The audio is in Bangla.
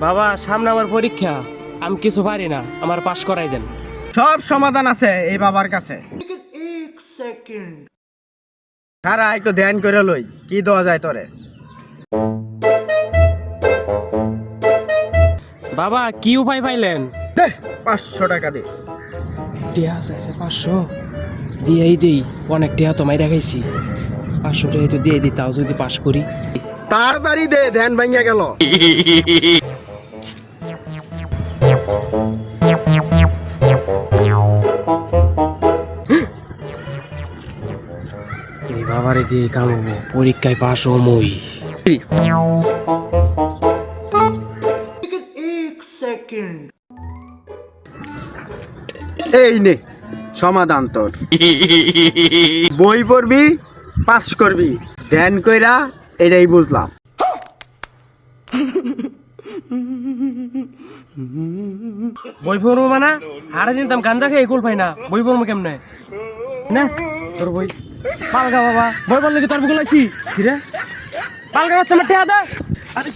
বাবা সামনে আমার পরীক্ষা, আমি কিছু পারি না, আমার পাস করাই দেন। সব সমাধান আছে এই বাবার কাছে। তারা একটু ধ্যান করে লই, কি দেওয়া যায় তোরে। বাবা কি উপায় পাইলেন? দে 500 টাকা দে। টিয়া চাইছে 500, দিয়েই দিই, অনেক টিয়া তো মাইরা খাইছি, 500 টাকা তো দিয়ে দিই, তাও যদি পাস করি। তাড়াতাড়ি দে, ধ্যান ভাঙিয়া গেল। এই বাবারে দিয়ে কামাবো, পরীক্ষায় পাস ও মই। এই নে সমাধান তোর। বই পড়বি, পাস করবি, ধ্যান কইরা এটাই বুঝলাম। বই পড়বো মানে হারে দিন তাম গাঞ্জা খেয়ে কুল পাই না, বই পড়বো কেমনে না? তোর বই পালগা বাবা, বই পড়লে কি তোর বুকুল লাগছি? কি রে পালগা বাচ্চা আমার টেয়া দে। আরে